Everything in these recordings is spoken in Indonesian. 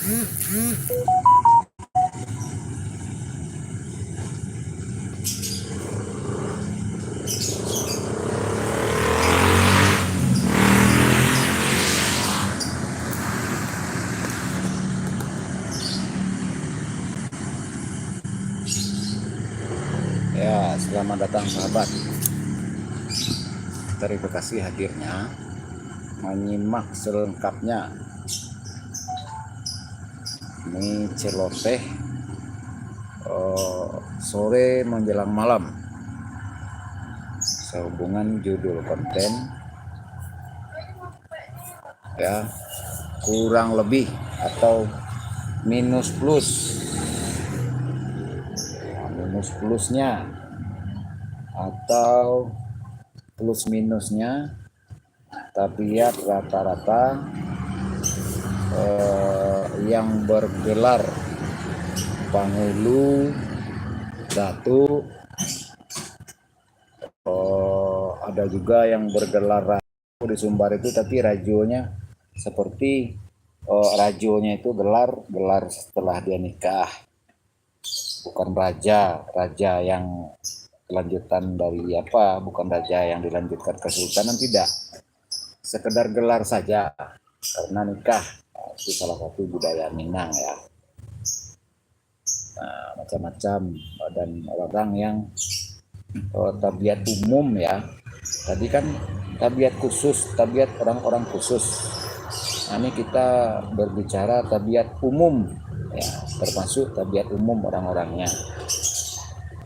Ya, selamat datang sahabat. Terima kasih hadirnya menyimak selengkapnya. Ini celoteh sore menjelang malam. Sehubungan judul konten ya, kurang lebih atau minus plusnya atau plus minusnya tabiat rata-rata yang bergelar Panghulu, Datu, ada juga yang bergelar Rajo di Sumbar itu, tapi rajonya seperti rajonya itu gelar setelah dia nikah, bukan raja yang kelanjutan dari bukan raja yang dilanjutkan kesultanan, tidak, sekedar gelar saja karena nikah. Itu salah satu budaya Minang ya. Nah, macam-macam, dan orang yang tabiat umum ya. Tadi kan tabiat khusus, tabiat orang-orang khusus. Nah, ini kita berbicara tabiat umum ya, termasuk tabiat umum orang-orangnya.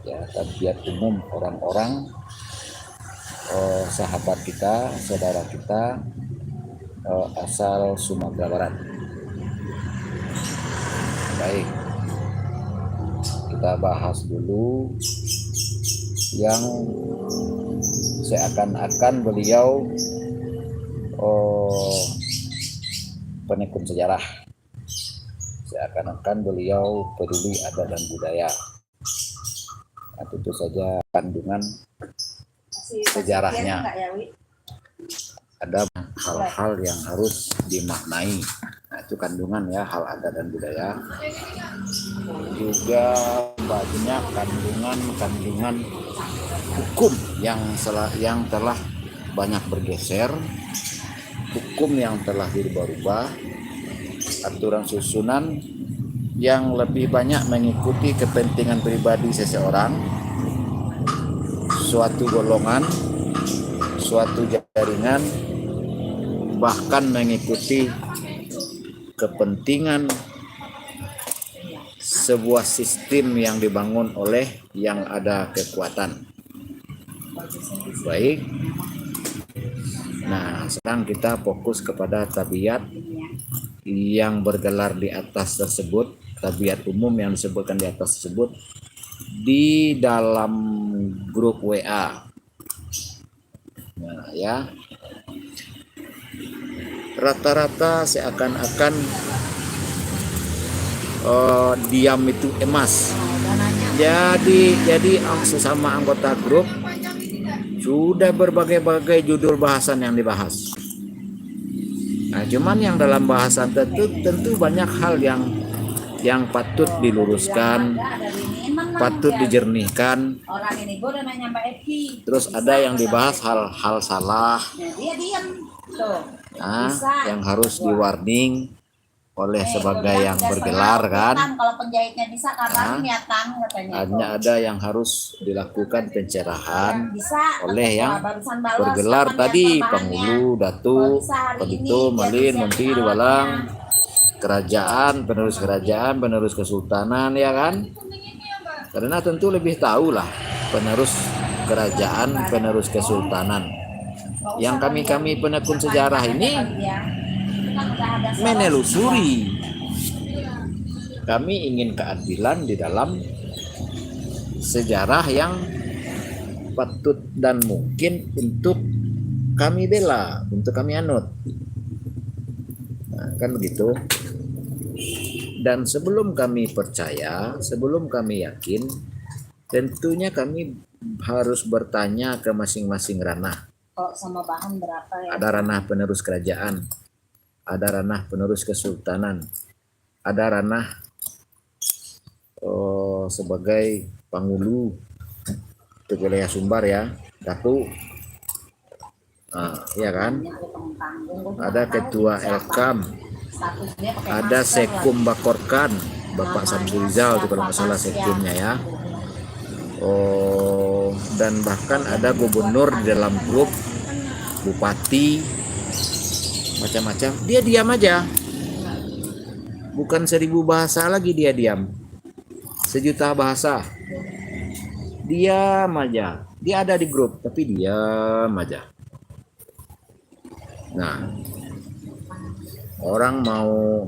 Ya, tabiat umum orang-orang sahabat kita, saudara kita asal Sumatera Barat. Baik, kita bahas dulu yang seakan-akan beliau penekun sejarah, seakan-akan beliau peduli adat dan budaya. Nah, tentu saja kandungan sejarahnya ada hal-hal yang harus dimaknai. Nah, itu kandungan ya, hal adat dan budaya. Juga banyak kandungan hukum yang telah banyak bergeser, hukum yang telah dirubah-rubah, aturan susunan yang lebih banyak mengikuti kepentingan pribadi seseorang, suatu golongan, suatu jaringan, bahkan mengikuti kepentingan sebuah sistem yang dibangun oleh yang ada kekuatan. Baik. Nah, sekarang kita fokus kepada tabiat yang bergelar di atas tersebut, tabiat umum yang disebutkan di atas tersebut di dalam grup WA. Nah, ya. Rata-rata seakan-akan diam itu emas. Jadi sesama anggota grup sudah berbagai-bagai judul bahasan yang dibahas. Nah, cuman yang dalam bahasan tentu banyak hal yang patut diluruskan, patut dijernihkan. Terus ada yang dibahas hal-hal salah, nah, yang harus di-warning oleh sebagai yang bergelar kan. Kalau penjahitnya bisa karena niatan katanya. Ada yang harus dilakukan pencerahan oleh yang bergelar tadi, Panghulu, Datu, Pedito, Malin, Menteri, Walang, kerajaan, penerus kesultanan ya kan. Karena tentu lebih tahu lah penerus kerajaan, penerus kesultanan. Yang kami penekun sejarah ini menelusuri. Kami ingin keadilan di dalam sejarah yang patut dan mungkin untuk kami bela, untuk kami anut. Nah, kan begitu. Dan sebelum kami percaya, sebelum kami yakin, tentunya kami harus bertanya ke masing-masing ranah. Sama bahan berapa ya? Ada ranah penerus kerajaan, ada ranah penerus kesultanan, ada ranah sebagai Pangulu untuk wilayah Sumbar ya, Datuk. Iya kan? Ada ketua Elkam, ada Sekum Bakorkan, Bapak Samsul Rizal itu kalau nggak salah sekumnya ya. Dan bahkan ada gubernur di dalam grup, bupati, macam-macam. Dia diam aja, bukan 1000 bahasa lagi dia diam, 1.000.000 bahasa. Diam aja, dia ada di grup tapi diam aja. Nah, orang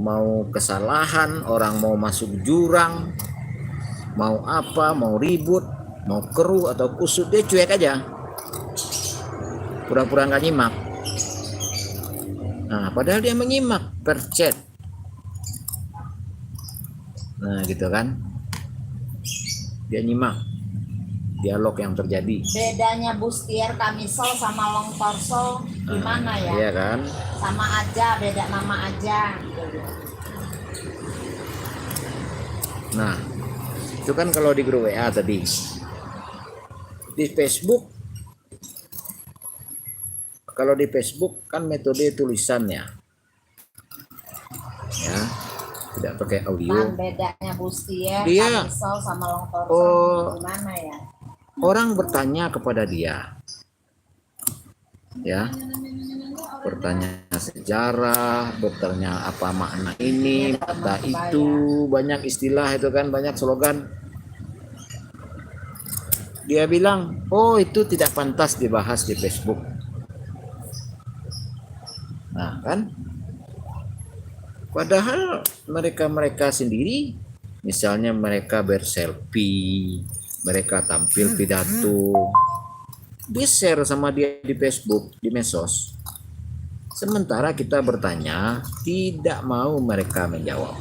mau kesalahan, orang mau masuk jurang, mau apa, mau ribut, mau keruh atau kusut, dia cuek aja, pura-pura nggak nyimak. Nah, padahal dia menyimak per chat. Nah, gitu kan, dia nyimak dialog yang terjadi. Bedanya bustier kamisol sama long torso gimana ya? Iya kan? Sama aja, beda nama aja. Nah, itu kan kalau di grup WA tadi. Di Facebook, kalau di Facebook kan metode tulisannya, ya, tidak pakai audio. Bedanya bustier Dia, kamisol sama long torso gimana ya? Orang bertanya kepada dia, ya, bertanya sejarah, bertanya apa makna ini, kata itu, banyak istilah itu kan, banyak slogan. Dia bilang, oh itu tidak pantas dibahas di Facebook. Nah kan, padahal mereka sendiri, misalnya mereka berselfie, mereka tampil pidato, di-share sama dia di Facebook, di medsos. Sementara kita bertanya, tidak mau mereka menjawab.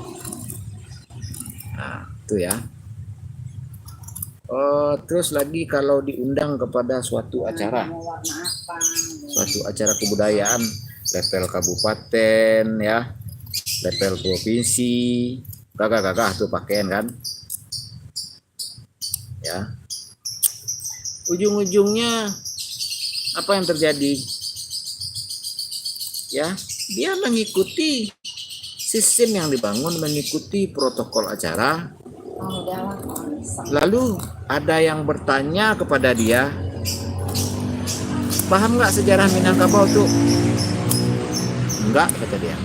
Nah, itu ya. Terus lagi kalau diundang kepada suatu acara, suatu acara kebudayaan, level kabupaten ya, level provinsi, gagah-gagah tuh pakaian kan. Ya, ujung-ujungnya apa yang terjadi? Ya, dia mengikuti sistem yang dibangun, mengikuti protokol acara. Lalu ada yang bertanya kepada dia, paham nggak sejarah Minangkabau tuh? Enggak, kata dia.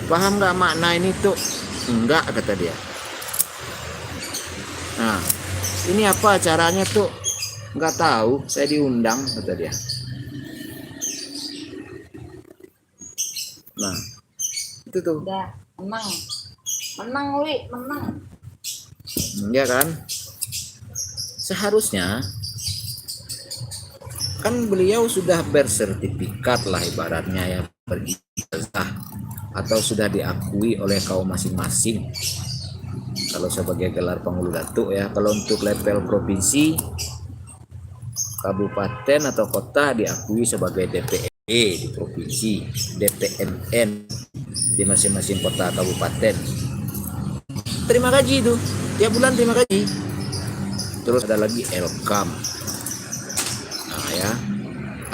Paham nggak makna ini tuh? Enggak, kata dia. Nah, ini apa acaranya tuh? Nggak tahu, saya diundang, kata dia. Nah, itu tuh. Udah, menang, Wi, menang. Ya kan? Seharusnya kan beliau sudah bersertifikat lah ibaratnya ya, berijazah atau sudah diakui oleh kaum masing-masing. Kalau sebagai gelar Pangulu Datuk ya, kalau untuk level provinsi, kabupaten atau kota diakui sebagai DPE di provinsi, DPMN di masing-masing kota kabupaten. Terima gaji itu, tiap bulan terima gaji. Terus ada lagi Elkam, nah ya,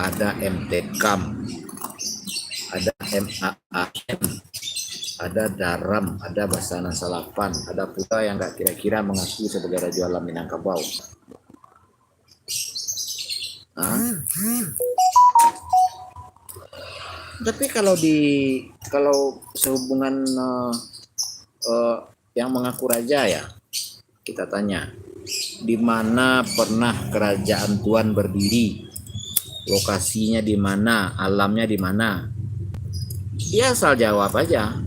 ada MTKam, ada MAAM, ada Daram, ada Basana Salapan, ada pula yang nggak kira-kira mengakui sebagai Raja Alam Minangkabau. Nah, tapi kalau sehubungan yang mengaku raja ya, kita tanya, di mana pernah kerajaan Tuan berdiri, lokasinya di mana, alamnya di mana? Dia asal jawab aja.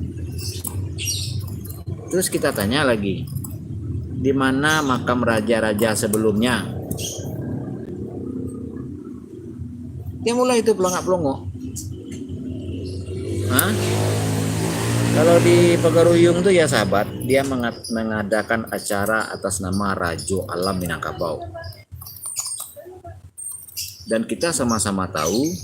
Terus kita tanya lagi, di mana makam raja-raja sebelumnya? Dia mulai itu pelongak-pelongok. Kalau di Pagaruyung tuh ya sahabat, dia mengadakan acara atas nama Rajo Alam Minangkabau. Dan kita sama-sama tahu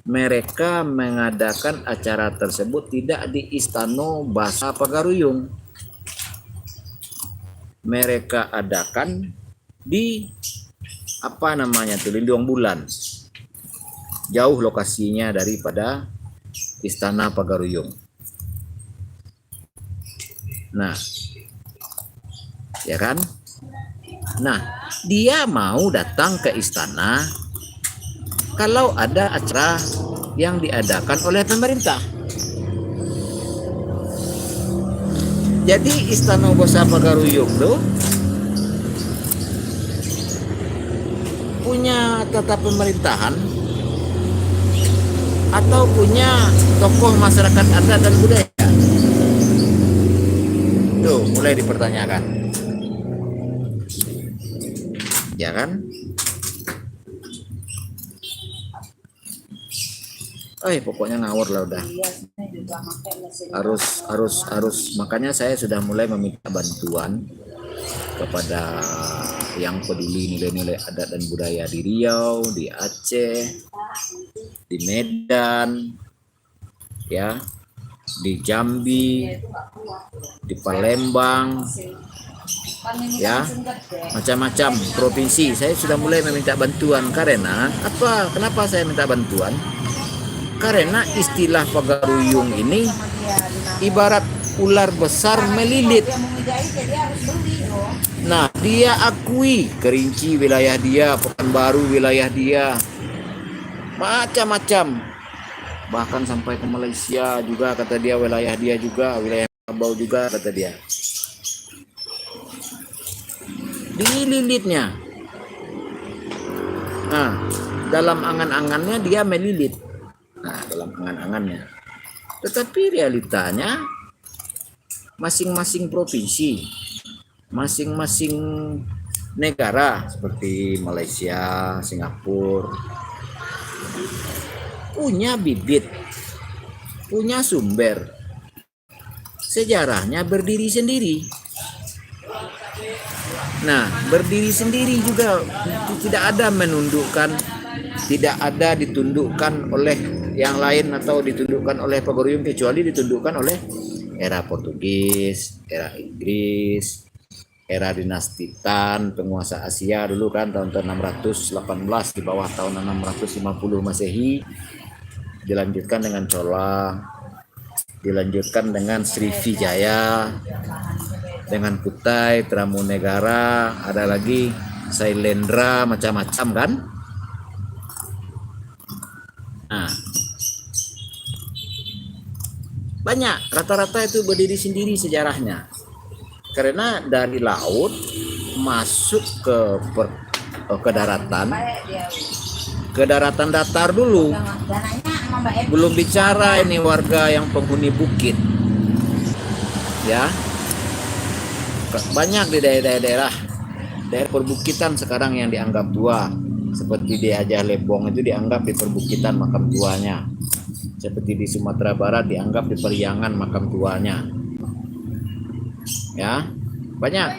mereka mengadakan acara tersebut tidak di Istana Basa Pagaruyung. Mereka adakan di apa namanya tuh, Lindung Bulan. Jauh lokasinya daripada Istana Pagaruyung. Nah, ya kan? Nah, dia mau datang ke istana kalau ada acara yang diadakan oleh pemerintah. Jadi Istana Basa Pagaruyung tuh punya tata pemerintahan atau punya tokoh masyarakat adat dan budaya? Tuh, mulai dipertanyakan. Ya kan? Pokoknya ngawur lah udah. Harus makanya saya sudah mulai meminta bantuan kepada yang peduli nilai-nilai adat dan budaya di Riau, di Aceh, di Medan, ya, di Jambi, di Palembang, ya, macam-macam provinsi. Saya sudah mulai meminta bantuan karena apa? Kenapa saya minta bantuan? Karena istilah Pagaruyung ini ibarat ular besar melilit. Nah, dia akui Kerinci wilayah dia, Pekanbaru wilayah dia, macam-macam. Bahkan sampai ke Malaysia juga kata dia, wilayah dia juga, wilayah Sabau juga kata dia. Dililitnya. Nah, dalam angan-angannya dia melilit. Nah, dalam angan-angannya. Tetapi realitanya masing-masing provinsi, masing-masing negara seperti Malaysia, Singapura punya bibit, punya sumber. Sejarahnya berdiri sendiri. Nah, berdiri sendiri juga, tidak ada menundukkan, tidak ada ditundukkan oleh yang lain atau ditundukkan oleh Pagaruyung, kecuali ditundukkan oleh era Portugis, era Inggris, era dinasti Tan, penguasa Asia dulu kan tahun 618 di bawah tahun 650 Masehi, dilanjutkan dengan Chola, dilanjutkan dengan Sriwijaya, dengan Kutai, Tarumanegara, ada lagi Sailendra, macam-macam kan. Nah, banyak, rata-rata itu berdiri sendiri sejarahnya. Karena dari laut masuk ke daratan, ke daratan datar dulu. Belum bicara ini warga yang penghuni bukit. Ya. Banyak di daerah perbukitan sekarang yang dianggap tua. Seperti di Aceh Lebong itu dianggap di perbukitan makam tuanya. Seperti di Sumatera Barat dianggap di Periangan makam tuanya. Ya, banyak.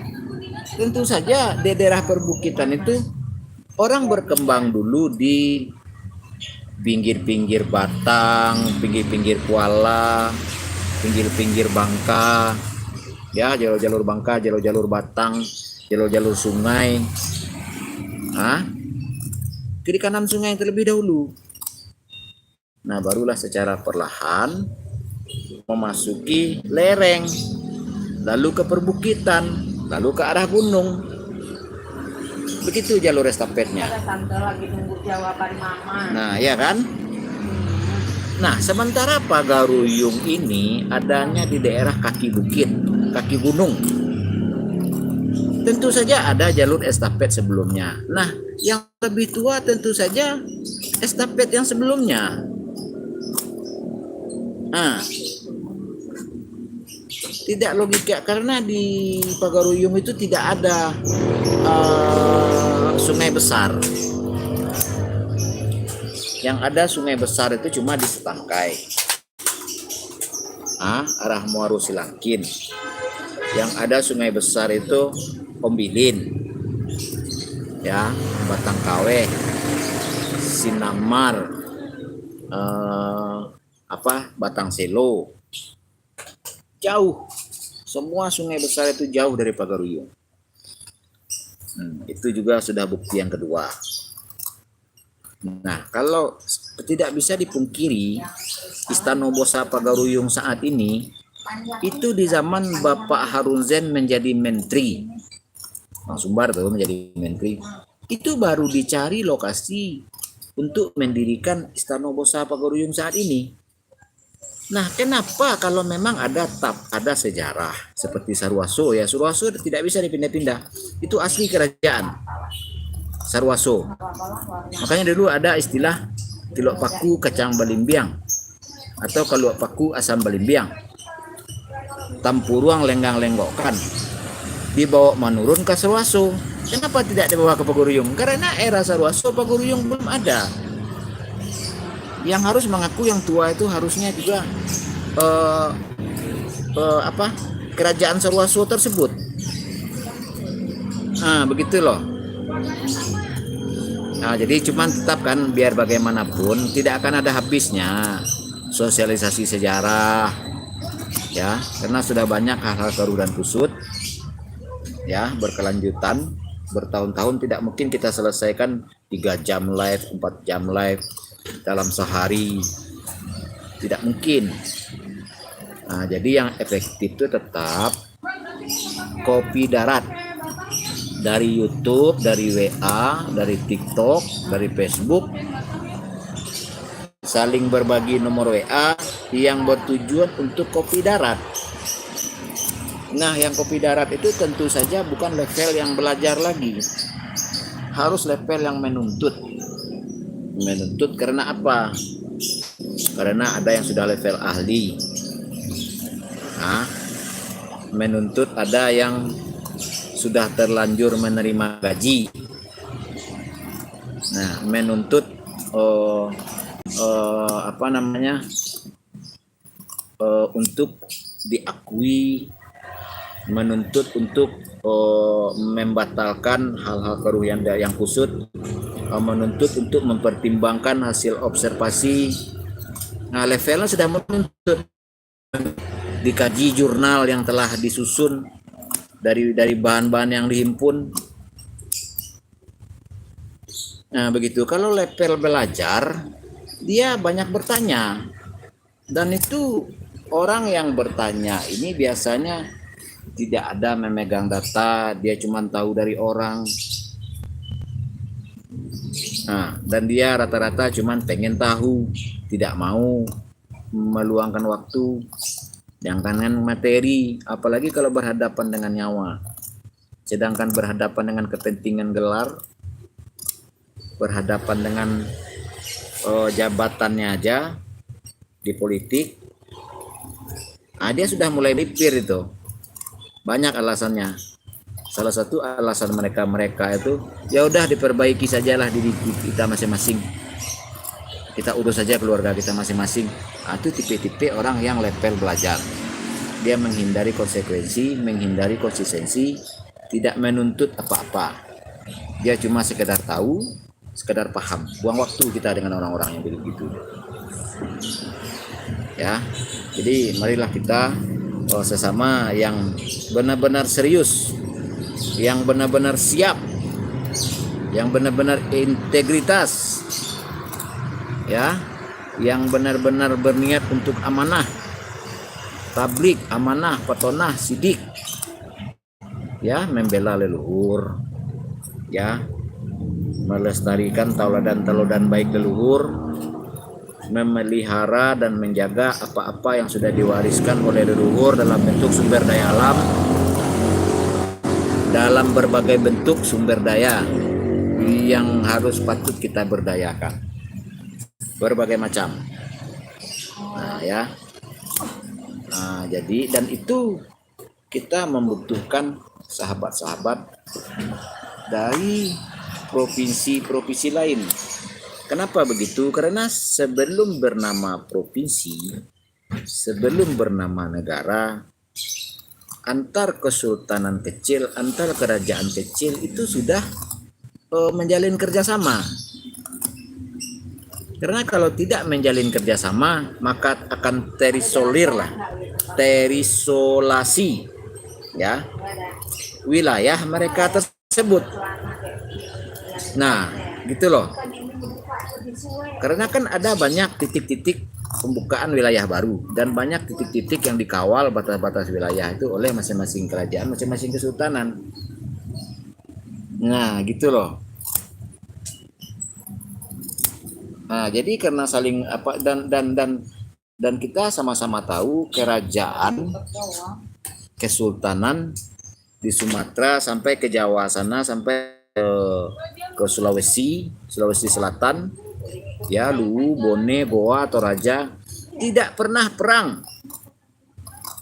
Tentu saja di daerah perbukitan itu orang berkembang dulu di pinggir-pinggir Batang, pinggir-pinggir Kuala, pinggir-pinggir Bangka, ya, jalur-jalur Bangka, jalur-jalur Batang, jalur-jalur sungai, kiri kanan sungai terlebih dahulu. Nah, barulah secara perlahan memasuki lereng, lalu ke perbukitan, lalu ke arah gunung. Begitu jalur estafetnya. Nah, ya kan? Nah, sementara Pagaruyung ini adanya di daerah kaki bukit, kaki gunung. Tentu saja ada jalur estafet sebelumnya. Nah, yang lebih tua tentu saja estafet yang sebelumnya. Nah, tidak logika karena di Pagaruyung itu tidak ada sungai besar. Yang ada sungai besar itu cuma di Setangkai, arah Muaru Silangkin. Yang ada sungai besar itu Ombilin, ya, Batangkawe, Sinangmar, Batang Selo. Jauh. Semua sungai besar itu jauh dari Pagaruyung. Itu juga sudah bukti yang kedua. Nah, kalau tidak bisa dipungkiri, Istana Bosa Pagaruyung saat ini itu di zaman Bapak Harun Zain menjadi menteri, Bang Sumbar tuh menjadi menteri, itu baru dicari lokasi untuk mendirikan Istana Bosa Pagaruyung saat ini. Nah, kenapa kalau memang ada sejarah seperti Sarwaso ya, Sarwaso tidak bisa dipindah-pindah, itu asli kerajaan Sarwaso. Makanya dulu ada istilah tilok paku kacang balimbiang atau kalau paku asam balimbiang. Tampuruang lenggang lenggokkan. Dibawa menurun ke Sarwaso. Kenapa tidak dibawa ke Pagaruyung? Karena era Sarwaso Pagaruyung belum ada. Yang harus mengaku yang tua itu harusnya juga kerajaan Sarwaso tersebut. Nah, begitu loh. Nah, jadi cuman tetap kan biar bagaimanapun tidak akan ada habisnya sosialisasi sejarah ya, karena sudah banyak hal-hal keruh dan kusut ya, berkelanjutan bertahun-tahun, tidak mungkin kita selesaikan 3 jam live, 4 jam live dalam sehari, tidak mungkin. Nah, jadi yang efektif itu tetap Kopi Darat dari YouTube, dari WA, dari TikTok, dari Facebook, saling berbagi nomor WA yang bertujuan untuk Kopi Darat. Nah, yang Kopi Darat itu tentu saja bukan level yang belajar lagi, harus level yang menuntut. Menuntut karena apa? Karena ada yang sudah level ahli. Nah, menuntut ada yang sudah terlanjur menerima gaji. Nah, menuntut untuk diakui, menuntut untuk membatalkan hal-hal keruh yang kusut, menuntut untuk mempertimbangkan hasil observasi. Nah, levelnya sudah menuntut, dikaji jurnal yang telah disusun dari bahan-bahan yang dihimpun. Nah, begitu. Kalau level belajar, dia banyak bertanya. Dan itu orang yang bertanya ini biasanya tidak ada memegang data, dia cuma tahu dari orang. Nah, dan dia rata-rata cuma pengen tahu, tidak mau meluangkan waktu. Jangankan materi, apalagi kalau berhadapan dengan nyawa. Sedangkan berhadapan dengan kepentingan gelar, berhadapan dengan jabatannya aja di politik, dia sudah mulai lipir itu. Banyak alasannya. Salah satu alasan mereka itu, ya udah diperbaiki sajalah diri kita masing-masing. Kita urus saja keluarga kita masing-masing. Itu tipe-tipe orang yang level belajar. Dia menghindari konsekuensi, menghindari konsistensi, tidak menuntut apa-apa. Dia cuma sekedar tahu, sekedar paham. Buang waktu kita dengan orang-orang yang begitu. Ya, jadi marilah kita sesama yang benar-benar serius, yang benar-benar siap, yang benar-benar integritas, ya, yang benar-benar berniat untuk amanah, tablik, amanah, petonah, sidik, ya, membela leluhur, ya, melestarikan tauladan-tauladan baik leluhur, memelihara dan menjaga apa-apa yang sudah diwariskan oleh leluhur dalam bentuk sumber daya alam, dalam berbagai bentuk sumber daya yang harus patut kita berdayakan, berbagai macam. Nah, ya. Nah, jadi dan itu kita membutuhkan sahabat-sahabat dari provinsi-provinsi lain. Kenapa begitu? Karena sebelum bernama provinsi, sebelum bernama negara, antar kesultanan kecil, antar kerajaan kecil itu sudah menjalin kerjasama. Karena kalau tidak menjalin kerjasama, maka akan terisolasi, ya, wilayah mereka tersebut. Nah, gitu loh. Karena kan ada banyak titik-titik pembukaan wilayah baru dan banyak titik-titik yang dikawal batas-batas wilayah itu oleh masing-masing kerajaan, masing-masing kesultanan. Nah, gitu loh. Nah, jadi karena saling apa dan kita sama-sama tahu kerajaan kesultanan di Sumatera sampai ke Jawa sana, sampai ke Sulawesi Selatan, ya, Luwu, Bone, Boa, Toraja, tidak pernah perang.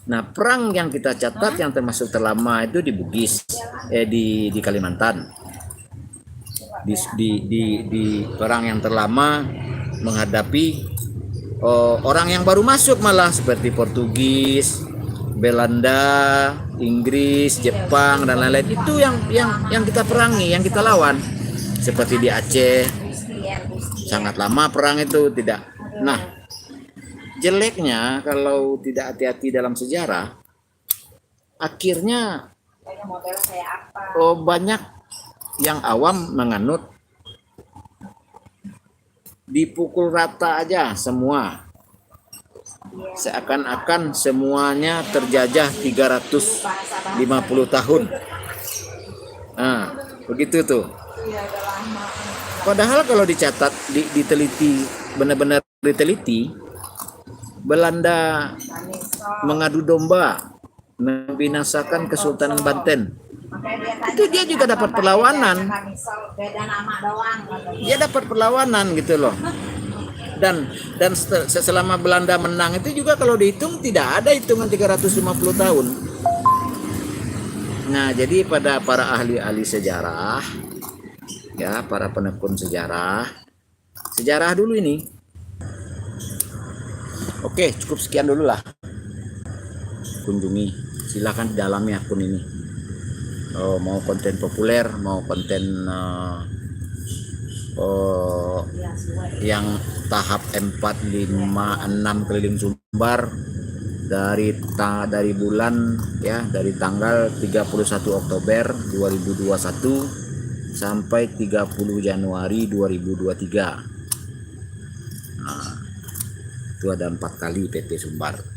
Nah, perang yang kita catat yang termasuk terlama itu di Bugis, di Kalimantan. Di perang yang terlama menghadapi orang yang baru masuk malah seperti Portugis, Belanda, Inggris, Jepang dan lain-lain. Itu yang kita perangi, yang kita lawan. Seperti di Aceh, sangat lama perang itu tidak. Nah, jeleknya kalau tidak hati-hati dalam sejarah, akhirnya banyak yang awam menganut dipukul rata aja semua, seakan-akan semuanya terjajah 350 tahun. Nah, begitu tuh. Padahal kalau dicatat, diteliti, benar-benar diteliti, Belanda mengadu domba membinasakan Kesultanan Banten. Itu dia juga dapat perlawanan. Dia dapat perlawanan gitu loh. Dan selama Belanda menang itu juga kalau dihitung tidak ada hitungan 350 tahun. Nah, jadi pada para ahli-ahli sejarah, ya, para penekun sejarah dulu ini. Oke, cukup sekian dulu lah. Kunjungi, silakan dalami akun ini. Mau konten populer, mau konten yang tahap 4, 5, 6 keliling Sumbar dari bulan, ya, dari tanggal 31 Oktober 2021 sampai 30 Januari 2023. Nah, itu ada 4 kali PT Sumbar.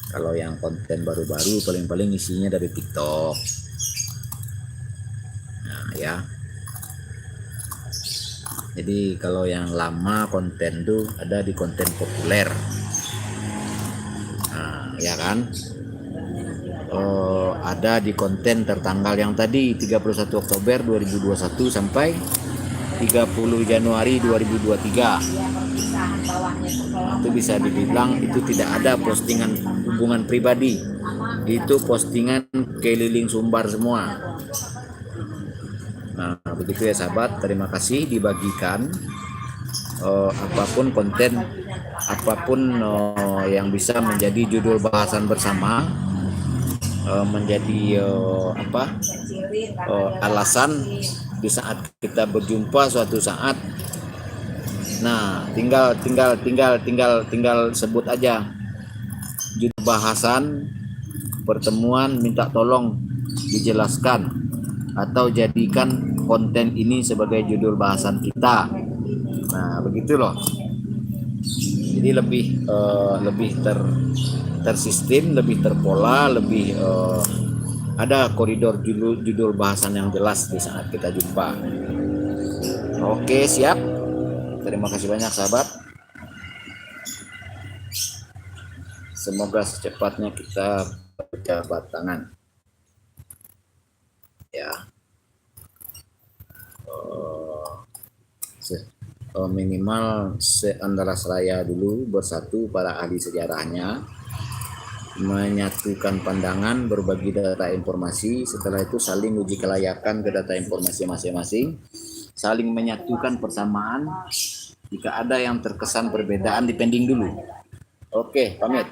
Kalau yang konten baru-baru paling-paling isinya dari TikTok. Nah, ya. Jadi kalau yang lama konten tuh ada di konten populer. Nah, ya kan? Ada di konten tertanggal yang tadi 31 Oktober 2021 sampai 30 Januari 2023. Itu bisa dibilang itu tidak ada postingan hubungan pribadi, itu postingan keliling Sumbar semua. Nah, begitu ya sahabat, terima kasih dibagikan apapun konten, apapun yang bisa menjadi judul bahasan bersama, menjadi alasan di saat kita berjumpa suatu saat. Nah, tinggal sebut aja judul bahasan pertemuan, minta tolong dijelaskan atau jadikan konten ini sebagai judul bahasan kita. Nah, begitu loh. Jadi lebih tersistem, lebih terpola, lebih ada koridor judul bahasan yang jelas di saat kita jumpa. Oke, siap. Terima kasih banyak sahabat. Semoga secepatnya kita berjabat tangan. Ya. Minimal seantara seraya dulu bersatu para ahli sejarahnya, menyatukan pandangan, berbagi data informasi, setelah itu saling uji kelayakan ke data informasi masing-masing, saling menyatukan persamaan. Jika ada yang terkesan perbedaan dipending dulu. Oke, pamit.